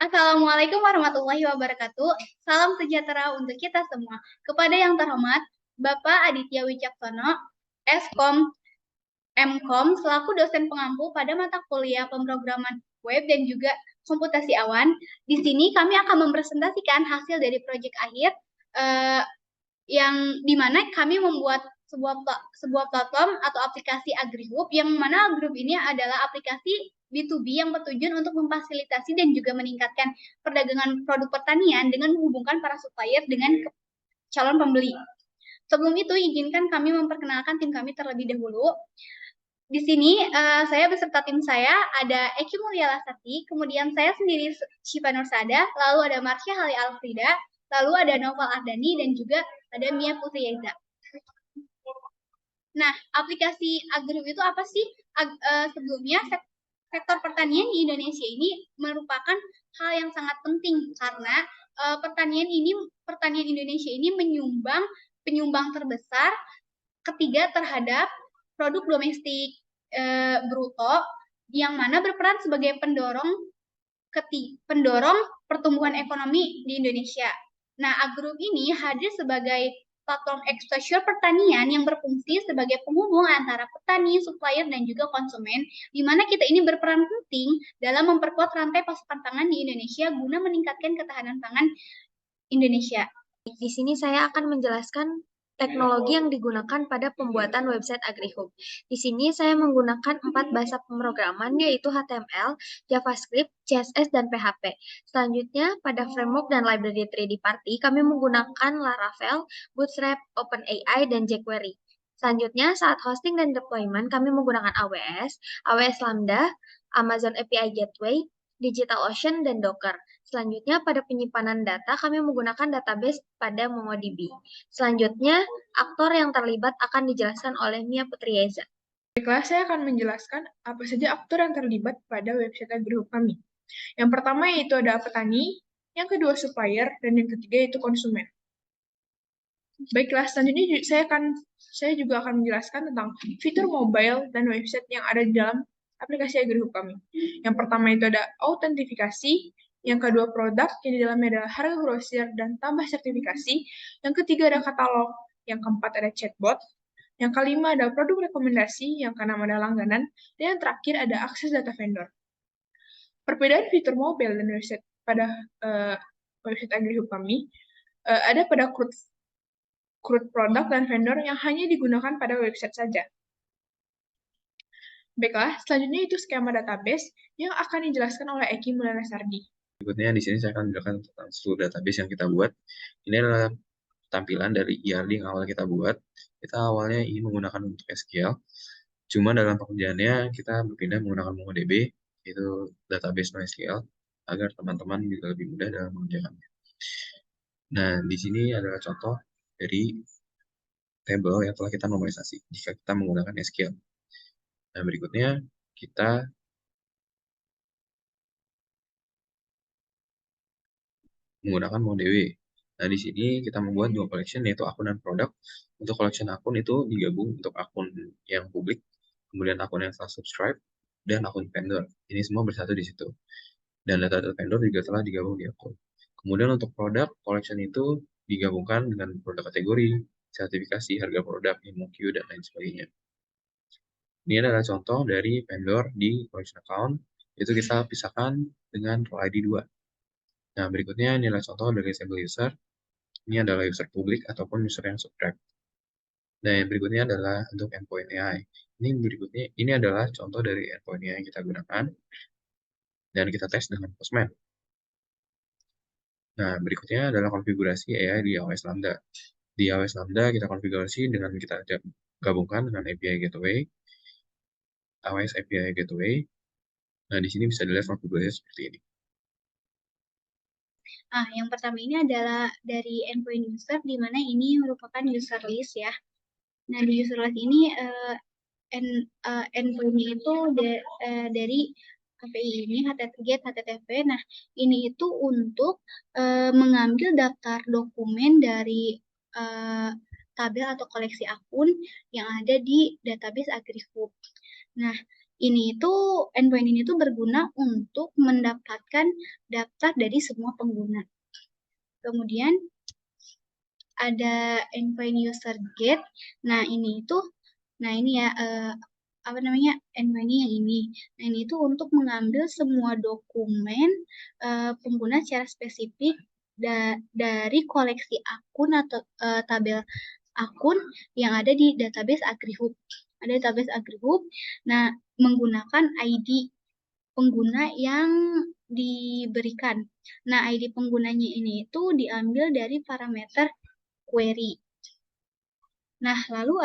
Assalamualaikum warahmatullahi wabarakatuh. Salam sejahtera untuk kita semua. Kepada yang terhormat, Bapak Aditya Wicaksono, Eskom, Mkom, selaku dosen pengampu pada mata kuliah pemrograman web dan juga komputasi awan. Di sini kami akan mempresentasikan hasil dari proyek akhir eh, yang dimana kami membuat sebuah platform atau aplikasi AgriHub, yang mana AgriHub ini adalah aplikasi B2B yang bertujuan untuk memfasilitasi dan juga meningkatkan perdagangan produk pertanian dengan menghubungkan para supplier dengan calon pembeli. Sebelum itu, izinkan kami memperkenalkan tim kami terlebih dahulu. Di sini saya beserta tim saya ada Eki Mulia Lasati, kemudian saya sendiri Syifa Nursada, lalu ada Marsha Hali Alfrida, lalu ada Noval Ardani, dan juga ada Mia Putri Yaiza. Nah, aplikasi AgriHub itu apa sih? Sebelumnya, sektor pertanian di Indonesia ini merupakan hal yang sangat penting karena pertanian Indonesia ini penyumbang terbesar ketiga terhadap produk domestik bruto, yang mana berperan sebagai pendorong pertumbuhan ekonomi di Indonesia. Nah, AgriHub ini hadir sebagai platform eksposur pertanian yang berfungsi sebagai penghubung antara petani, supplier, dan juga konsumen, di mana kita ini berperan penting dalam memperkuat rantai pasokan pangan di Indonesia guna meningkatkan ketahanan pangan Indonesia. Di sini saya akan menjelaskan teknologi yang digunakan pada pembuatan website AgriHub. Di sini saya menggunakan 4 bahasa pemrograman, yaitu HTML, JavaScript, CSS, dan PHP. Selanjutnya, pada framework dan library 3D Party, kami menggunakan Laravel, Bootstrap, OpenAI, dan jQuery. Selanjutnya, saat hosting dan deployment, kami menggunakan AWS Lambda, Amazon API Gateway, DigitalOcean, dan Docker. Selanjutnya, pada penyimpanan data, kami menggunakan database pada MongoDB. Selanjutnya, aktor yang terlibat akan dijelaskan oleh Mia Putri Yaiza. Baiklah, saya akan menjelaskan apa saja aktor yang terlibat pada website AgriHub kami. Yang pertama yaitu ada petani, yang kedua supplier, dan yang ketiga yaitu konsumen. Baiklah, selanjutnya saya juga akan menjelaskan tentang fitur mobile dan website yang ada di dalam aplikasi AgriHub kami. Yang pertama itu ada autentifikasi, yang kedua produk, yang di dalamnya adalah harga grosir dan tambah sertifikasi, yang ketiga ada katalog, yang keempat ada chatbot, yang kelima ada produk rekomendasi, yang keenam ada langganan, dan yang terakhir ada akses data vendor. Perbedaan fitur mobile dan website pada website AgriHub kami ada pada CRUD produk dan vendor yang hanya digunakan pada website saja. Baiklah, selanjutnya itu skema database yang akan dijelaskan oleh Eki Mulana Sardi. Berikutnya di sini saya akan menjelaskan tentang seluruh database yang kita buat. Ini adalah tampilan dari ERD yang awal kita buat. Kita awalnya ingin menggunakan untuk SQL, cuma dalam pekerjaannya kita berpindah menggunakan MongoDB, yaitu database NoSQL, agar teman-teman juga lebih mudah dalam mengerjakannya. Nah, di sini adalah contoh dari tabel yang telah kita normalisasi jika kita menggunakan SQL. Nah, berikutnya kita menggunakan MongoDB. Nah, di sini kita membuat dua collection, yaitu akun dan produk. Untuk collection akun itu digabung untuk akun yang publik, kemudian akun yang telah subscribe, dan akun vendor. Ini semua bersatu di situ. Dan data-data vendor juga telah digabung di akun. Kemudian untuk produk, collection itu digabungkan dengan produk kategori, sertifikasi, harga produk, MOQ, dan lain sebagainya. Ini adalah contoh dari vendor di collection account, itu kita pisahkan dengan role ID 2. Nah, berikutnya ini adalah contoh dari label user. Ini adalah user publik ataupun user yang subscribe. Dan yang berikutnya adalah untuk endpoint AI. Ini adalah contoh dari endpoint AI yang kita gunakan dan kita tes dengan Postman. Nah, berikutnya adalah konfigurasi AI di AWS Lambda. Di AWS Lambda kita konfigurasi dengan kita gabungkan dengan API Gateway, AWS API Gateway. Nah, di sini bisa dilihat konfigurasi seperti ini. Yang pertama ini adalah dari endpoint user, di mana ini merupakan user list ya. Nah, di user list ini endpoint-nya itu dari API ini, get HTTP. Nah, ini itu untuk mengambil daftar dokumen dari tabel atau koleksi akun yang ada di database AgriHub. Nah, ini itu endpoint ini tuh berguna untuk mendapatkan daftar dari semua pengguna. Kemudian ada endpoint user get. Nah, ini ya apa namanya endpoint yang ini. Nah, ini itu untuk mengambil semua dokumen pengguna secara spesifik dari koleksi akun atau tabel akun yang ada di database AgriHub. Ada database AgriHub. Nah, menggunakan ID pengguna yang diberikan. Nah, ID penggunanya ini itu diambil dari parameter query. Nah, lalu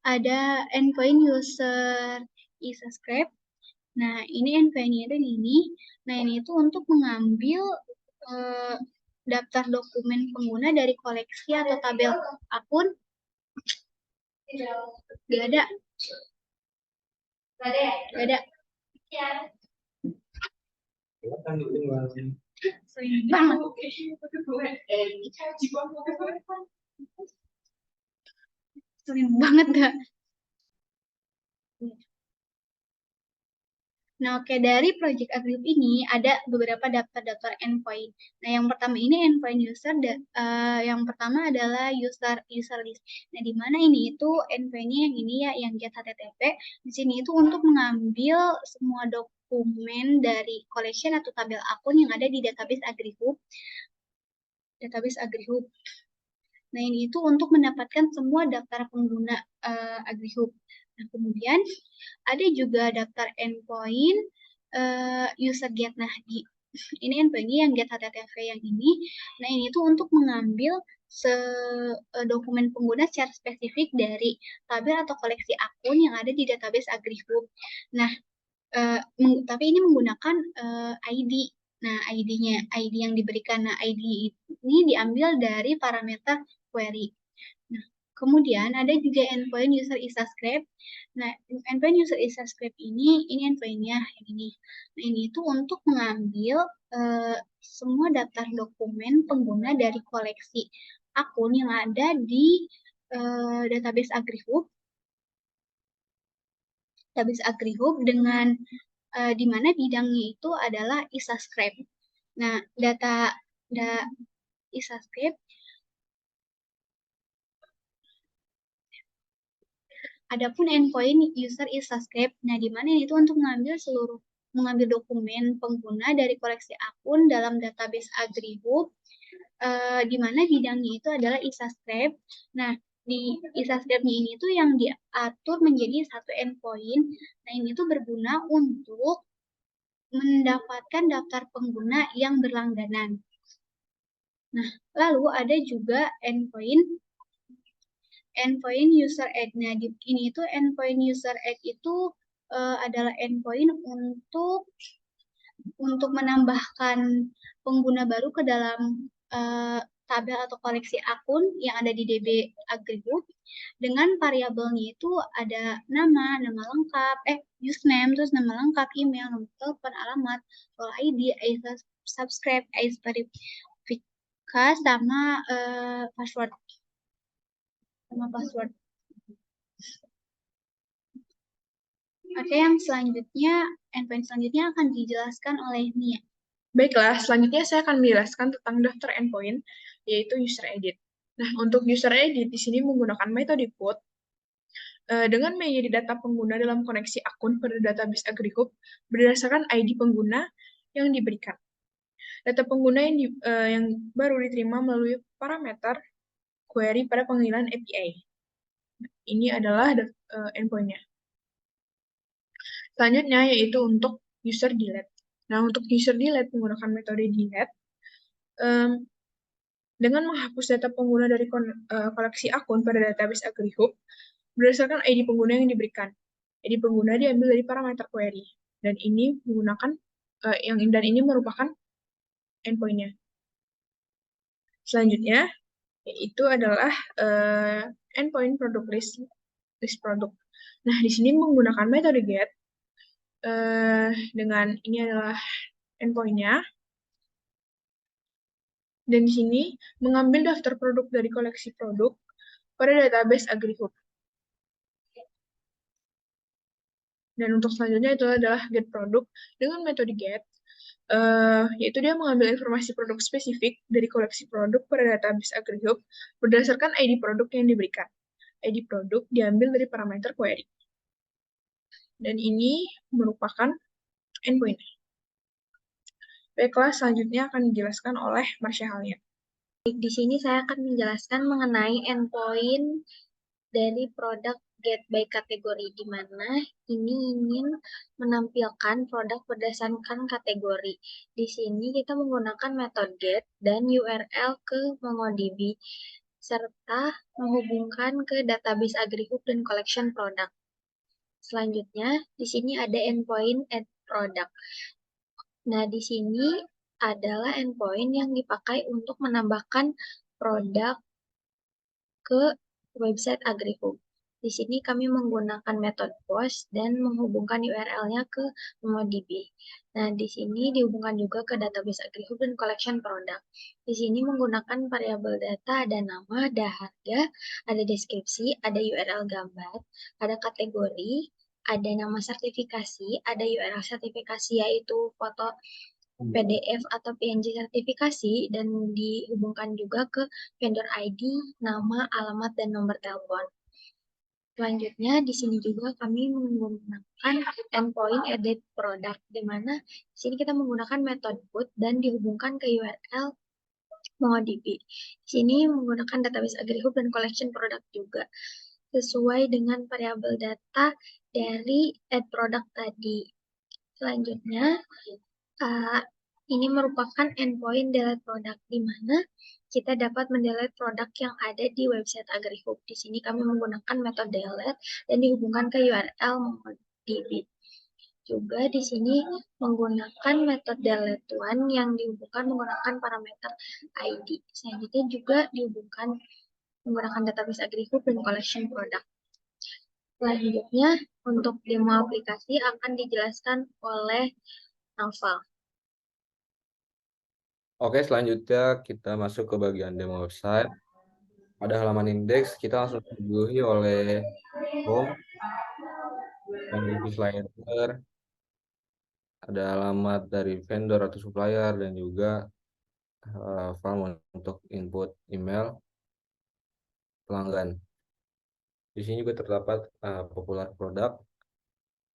ada endpoint user e-subscribe. Nah, ini endpoint-nya ini. Nah, ini itu untuk mengambil daftar dokumen pengguna dari koleksi atau tabel akun. Gak ada. Gak ada. Sering banget. Sering banget gak? Nah, oke, dari Project AgriHub ini ada beberapa daftar-daftar endpoint. Nah, yang pertama ini endpoint user, yang pertama adalah user list. Nah, di mana ini itu endpoint-nya yang ini ya, yang get HTTP. Di sini itu untuk mengambil semua dokumen dari collection atau tabel akun yang ada di database AgriHub. Nah, ini itu untuk mendapatkan semua daftar pengguna AgriHub. Nah, kemudian ada juga daftar endpoint user get. Nah, ini endpoint yang get HTTP yang ini. Nah, ini tuh untuk mengambil dokumen pengguna secara spesifik dari tabel atau koleksi akun yang ada di database AgriHub. Nah, tapi ini menggunakan ID. Nah, ID yang diberikan. Nah, ID ini diambil dari parameter query. Nah, kemudian ada juga endpoint user e-subscribe. Nah, endpoint user e-subscribe ini endpoint-nya yang ini. Nah, ini itu untuk mengambil semua daftar dokumen pengguna dari koleksi akun yang ada di database AgriHub dengan di mana bidangnya itu adalah e-subscribe. Nah, data e-subscribe adapun endpoint user e-subscribe. Nah, di mana itu untuk mengambil dokumen pengguna dari koleksi akun dalam database AgriHub, di mana bidangnya itu adalah e-subscribe. Nah, di e-subscribe-nya ini tuh yang diatur menjadi satu endpoint. Nah, ini tuh berguna untuk mendapatkan daftar pengguna yang berlangganan. Nah, lalu ada juga endpoint user add. Nah, ini itu endpoint user add itu adalah endpoint untuk menambahkan pengguna baru ke dalam tabel atau koleksi akun yang ada di DB AgriHub dengan variabelnya itu ada nama lengkap, username, terus nama lengkap, email, nomor telepon, alamat, call ID, subscribe, verifikasi, sama password. Oke, yang selanjutnya, endpoint selanjutnya akan dijelaskan oleh Nia. Baiklah, selanjutnya saya akan menjelaskan tentang daftar endpoint, yaitu user edit. Nah, untuk user edit di sini menggunakan metode put dengan menjadi data pengguna dalam koneksi akun pada database AgriHub berdasarkan ID pengguna yang diberikan. Data pengguna yang baru diterima melalui parameter query pada panggilan API. Ini adalah endpoint-nya. Selanjutnya yaitu untuk user delete. Nah, untuk user delete menggunakan metode delete, dengan menghapus data pengguna dari koleksi akun pada database AgriHub berdasarkan ID pengguna yang diberikan. ID pengguna diambil dari parameter query, dan ini menggunakan dan ini merupakan endpoint-nya. Selanjutnya yaitu adalah endpoint product list product. Nah, di sini menggunakan metode get dengan ini adalah endpoint-nya. Dan di sini mengambil daftar produk dari koleksi produk pada database AgriHub. Dan untuk selanjutnya itu adalah get produk dengan metode get, yaitu dia mengambil informasi produk spesifik dari koleksi produk pada database AgriHub berdasarkan ID produk yang diberikan. ID produk diambil dari parameter query. Dan ini merupakan endpoint. Baiklah, selanjutnya akan dijelaskan oleh Marsha Halian. Di sini saya akan menjelaskan mengenai endpoint dari produk get by kategori, di mana ini ingin menampilkan produk berdasarkan kategori. Di sini kita menggunakan metode get dan URL ke MongoDB, serta menghubungkan ke database AgriHub dan collection product. Selanjutnya, di sini ada endpoint add product. Nah, di sini adalah endpoint yang dipakai untuk menambahkan produk ke website AgriHub. Di sini kami menggunakan metode post dan menghubungkan URL-nya ke MongoDB. Nah, di sini dihubungkan juga ke database AgriHub dan collection product. Di sini menggunakan variabel data, ada nama, ada harga, ada deskripsi, ada URL gambar, ada kategori, ada nama sertifikasi, ada URL sertifikasi yaitu foto PDF atau PNG sertifikasi, dan dihubungkan juga ke vendor ID, nama, alamat, dan nomor telepon. Selanjutnya, di sini juga kami menggunakan endpoint edit product, di mana di sini kita menggunakan metode put dan dihubungkan ke URL MongoDB. Di sini menggunakan database AgriHub dan collection product juga, sesuai dengan variabel data dari add product tadi. Selanjutnya, ini merupakan endpoint delete product, di mana kita dapat mendelete produk yang ada di website AgriHub. Di sini kami menggunakan metode delete dan dihubungkan ke URL MongoDB. Juga di sini menggunakan metode delete one yang dihubungkan menggunakan parameter ID. Selanjutnya juga dihubungkan menggunakan database AgriHub dan collection product. Selanjutnya, untuk demo aplikasi akan dijelaskan oleh Naufal. Oke, selanjutnya kita masuk ke bagian demo website. Pada halaman indeks, kita langsung disuguhi oleh home, slider, ada alamat dari vendor atau supplier, dan juga form untuk input email pelanggan. Di sini juga terdapat popular produk.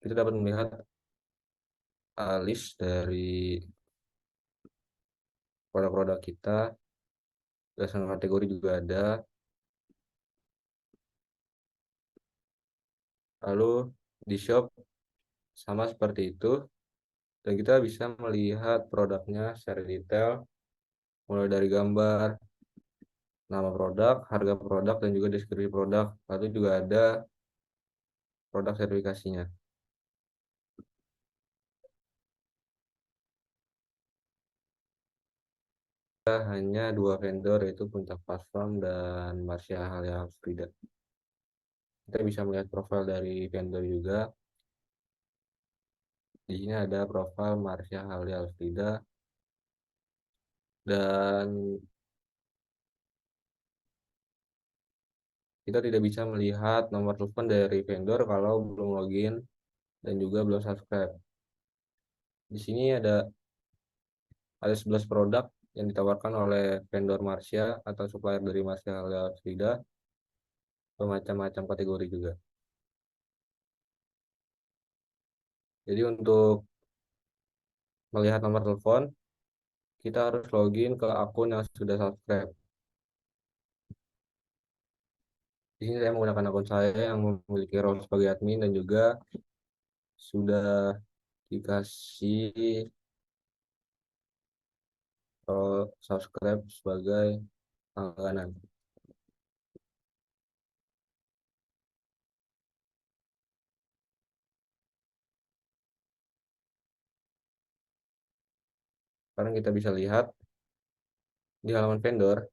Kita dapat melihat list dari produk-produk kita, berdasarkan kategori juga ada. Lalu di shop sama seperti itu, dan kita bisa melihat produknya secara detail, mulai dari gambar, nama produk, harga produk, dan juga deskripsi produk. Lalu juga ada produk sertifikasinya. Hanya dua vendor, yaitu Puncak Platform dan Marsha Halia Frida. Kita bisa melihat profil dari vendor juga. Di sini ada profil Marsha Halia Frida, dan kita tidak bisa melihat nomor telepon dari vendor kalau belum login dan juga belum subscribe. Di sini ada 11 produk yang ditawarkan oleh vendor Marsha atau supplier dari Marsha Halia Frida, bermacam-macam kategori juga. Jadi untuk melihat nomor telepon, kita harus login ke akun yang sudah subscribe. Di sini saya menggunakan akun saya yang memiliki role sebagai admin dan juga sudah dikasih role subscribe sebagai langganan. Sekarang kita bisa lihat di halaman vendor,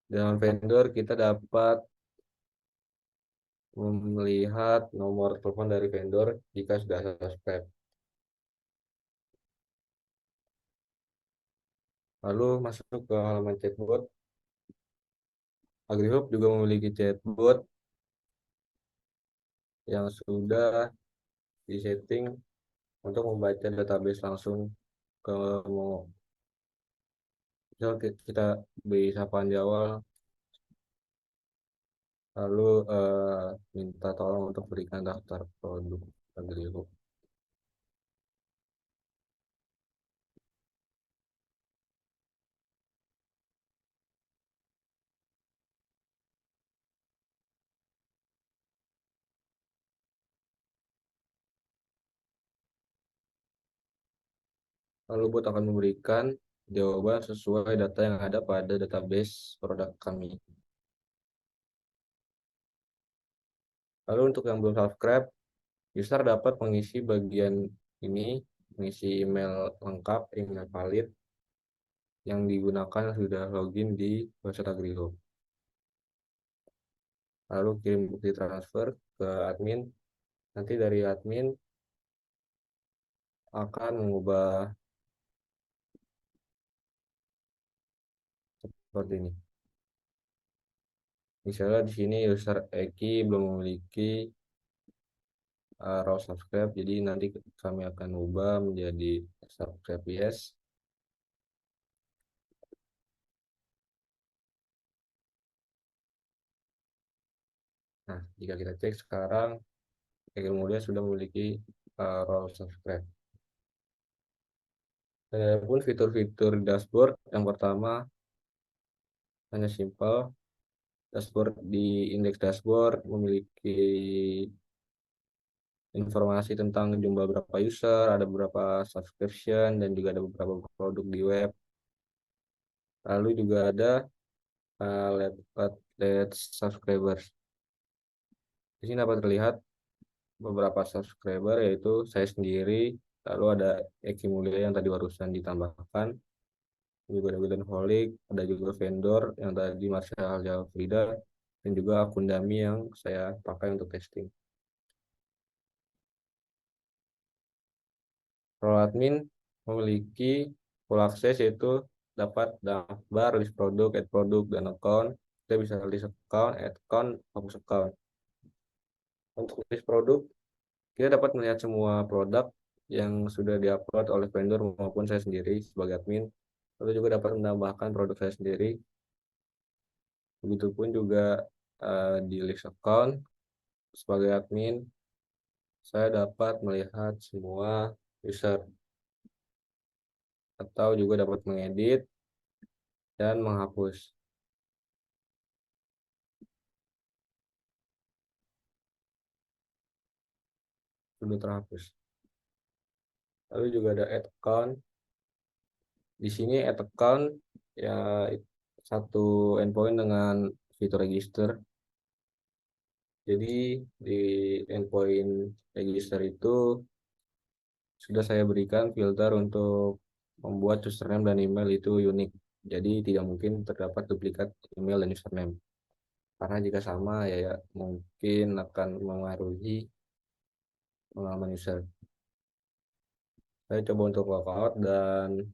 di halaman vendor kita dapat melihat nomor telepon dari vendor jika sudah subscribe. Lalu masuk ke halaman chatbot. AgriHub juga memiliki chatbot yang sudah disetting untuk membaca database langsung ke Momo. Misal kita beri sapaan di awal, lalu minta tolong untuk berikan daftar produk AgriHub. Lalu bot akan memberikan jawaban sesuai data yang ada pada database produk kami. Lalu untuk yang belum subscribe, user dapat mengisi bagian ini, mengisi email lengkap, email valid yang digunakan sudah login di website AgriHub. Lalu kirim bukti transfer ke admin. Nanti dari admin akan mengubah seperti ini. Misalnya di sini user Eki belum memiliki raw subscribe, jadi nanti kami akan ubah menjadi subscribe yes. Nah, jika kita cek sekarang, Eki Mulia sudah memiliki raw subscribe. Adapun fitur-fitur dashboard, yang pertama hanya simple. Dashboard di indeks dashboard memiliki informasi tentang jumlah berapa user, ada beberapa subscription, dan juga ada beberapa produk di web. Lalu juga ada let's subscribers. Di sini dapat terlihat beberapa subscriber, yaitu saya sendiri, lalu ada Eki Mulia yang tadi barusan ditambahkan, juga ada William Holik, ada juga vendor yang tadi Marshall Frida, dan juga akun dummy yang saya pakai untuk testing. Role admin memiliki full akses, yaitu dapat daftar, list produk, add produk, dan account. Kita bisa list account, add account, hapus account. Untuk list produk, kita dapat melihat semua produk yang sudah diupload oleh vendor maupun saya sendiri sebagai admin. Lalu juga dapat menambahkan produk saya sendiri. Begitupun juga di list account sebagai admin, saya dapat melihat semua user atau juga dapat mengedit dan menghapus. Sudah terhapus. Lalu juga ada add account. Di sini add account ya satu endpoint dengan fitur register. Jadi di endpoint register itu sudah saya berikan filter untuk membuat username dan email itu unik. Jadi tidak mungkin terdapat duplikat email dan username. Karena jika sama ya mungkin akan mengaruhi pengalaman user. Saya coba untuk logout dan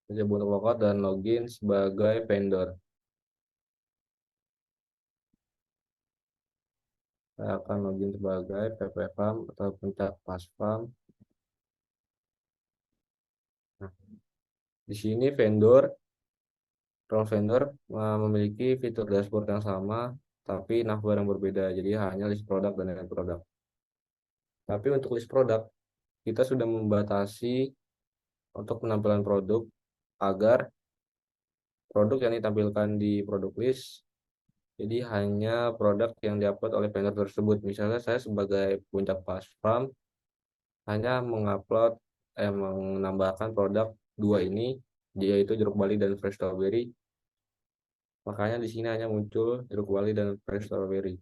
logout dan login sebagai vendor. Saya akan login sebagai ppfarm atau pencak pasfarm. Nah, di sini role vendor memiliki fitur dashboard yang sama, tapi navbar yang berbeda. Jadi hanya list produk dan end produk. Tapi untuk list produk, kita sudah membatasi untuk penampilan produk agar produk yang ditampilkan di produk list, jadi hanya produk yang diupload oleh vendor tersebut. Misalnya saya sebagai puncak pasfarm hanya menambahkan produk dua ini, yaitu jeruk bali dan fresh strawberry. Makanya di sini hanya muncul jeruk bali dan fresh strawberry.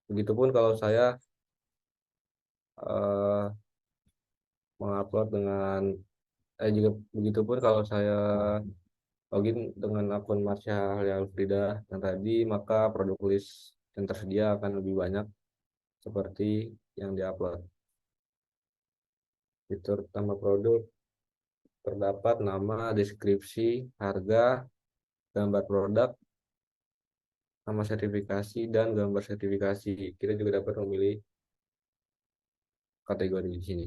Begitupun kalau saya mengupload dengan juga begitupun kalau saya login dengan akun Marsha Frida yang tadi, maka produk list yang tersedia akan lebih banyak seperti yang diupload. Fitur utama produk terdapat nama, deskripsi, harga, gambar produk, nama sertifikasi, dan gambar sertifikasi. Kita juga dapat memilih kategori di sini.